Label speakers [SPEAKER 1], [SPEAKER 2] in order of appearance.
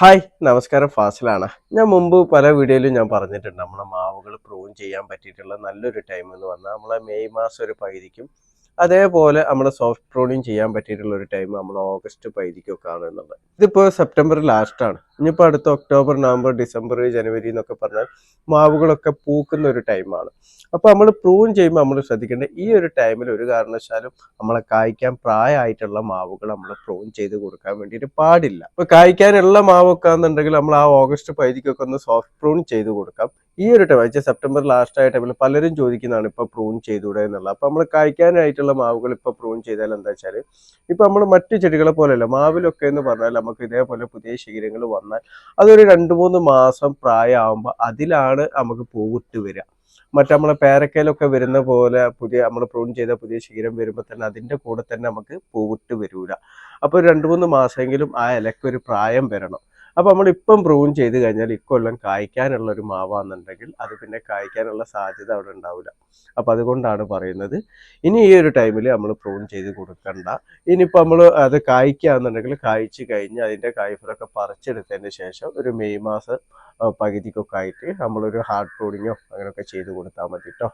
[SPEAKER 1] Hi നമസ്കാരം ഫാസിലാണ്. ഞാൻ മുമ്പ് പല വീഡിയോയിലും ഞാൻ പറഞ്ഞിട്ടുണ്ട് നമ്മളെ മാവുകൾ പ്രൂൺ ചെയ്യാൻ പറ്റിയിട്ടുള്ള നല്ലൊരു ടൈം എന്ന് പറഞ്ഞാൽ നമ്മളെ മെയ് മാസം ഒരു പകുതിക്കും അതേപോലെ നമ്മുടെ സോഫ്റ്റ് പ്രൂണിങ് ചെയ്യാൻ പറ്റിയിട്ടുള്ള ഒരു ടൈം നമ്മൾ ഓഗസ്റ്റ് പകുതിക്കൊക്കെ ആണ് എന്നുള്ളത്. ഇതിപ്പോൾ സെപ്റ്റംബർ ലാസ്റ്റ് ആണ്. ഇനിയിപ്പോൾ അടുത്ത ഒക്ടോബർ നവംബർ ഡിസംബർ ജനുവരി എന്നൊക്കെ പറഞ്ഞാൽ മാവുകളൊക്കെ പൂക്കുന്ന ഒരു ടൈമാണ്. അപ്പോൾ നമ്മൾ പ്രൂൺ ചെയ്യുമ്പോൾ നമ്മൾ ശ്രദ്ധിക്കേണ്ടത് ഈ ഒരു ടൈമിൽ ഒരു കാരണവശാലും നമ്മളെ കായ്ക്കാൻ പ്രായമായിട്ടുള്ള മാവുകൾ നമ്മൾ പ്രൂൺ ചെയ്ത് കൊടുക്കാൻ വേണ്ടിയിട്ട് പാടില്ല. ഇപ്പൊ കായ്ക്കാനുള്ള മാവൊക്കെ ആണെന്നുണ്ടെങ്കിൽ നമ്മൾ ആ ഓഗസ്റ്റ് പകുതിക്കൊക്കെ ഒന്ന് സോഫ്റ്റ് പ്രൂൺ ചെയ്ത് കൊടുക്കാം. ഈ ഒരു ടൈം വെച്ചാൽ സെപ്റ്റംബർ ലാസ്റ്റ് ആയ ടൈമിൽ പലരും ചോദിക്കുന്നതാണ് ഇപ്പൊ പ്രൂൺ ചെയ്തുകൂടെ എന്നുള്ളത്. അപ്പൊ നമ്മൾ കായ്ക്കാനായിട്ടുള്ള മാവുകൾ ഇപ്പൊ പ്രൂൺ ചെയ്താൽ എന്താ വെച്ചാൽ ഇപ്പൊ നമ്മൾ മറ്റു ചെടികളെ പോലെയല്ല, മാവിലൊക്കെ എന്ന് പറഞ്ഞാൽ നമുക്ക് ഇതേപോലെ പുതിയ ശിഖരങ്ങൾ വന്നാൽ അതൊരു 2-3 മാസം പ്രായമാകുമ്പോൾ അതിലാണ് നമുക്ക് പൂവിട്ട് വരിക. മറ്റേ നമ്മളെ പേരക്കയിലൊക്കെ വരുന്ന പോലെ നമ്മൾ പ്രൂൺ ചെയ്ത പുതിയ ശീലം വരുമ്പോൾ തന്നെ അതിന്റെ കൂടെ തന്നെ നമുക്ക് പൂവിട്ട് വരൂല. അപ്പൊ 2-3 മാസമെങ്കിലും ആ ഇലക്ക് ഒരു പ്രായം വരണം. അപ്പൊ നമ്മൾ ഇപ്പം പ്രൂൺ ചെയ്ത് കഴിഞ്ഞാൽ ഇക്കൊല്ലം കായ്ക്കാനുള്ള ഒരു മാവാന്നുണ്ടെങ്കിൽ അത് പിന്നെ കായ്ക്കാനുള്ള സാധ്യത അവിടെ ഉണ്ടാവില്ല. അപ്പൊ അതുകൊണ്ടാണ് പറയുന്നത് ഇനി ഈ ഒരു ടൈമിൽ നമ്മൾ പ്രൂൺ ചെയ്ത് കൊടുക്കണ്ട. ഇനിയിപ്പോൾ നമ്മൾ അത് കായ്ക്കുകയാണെന്നുണ്ടെങ്കിൽ കായ്ച്ചു കഴിഞ്ഞ് അതിന്റെ കായ്ഫലൊക്കെ പറിച്ചെടുത്തതിന് ശേഷം ഒരു മെയ് മാസം പകുതിക്കൊക്കെ ആയിട്ട് നമ്മളൊരു ഹാർഡ് പ്രൂണിങ്ങോ അങ്ങനെയൊക്കെ ചെയ്ത് കൊടുത്താൽ മതി കേട്ടോ.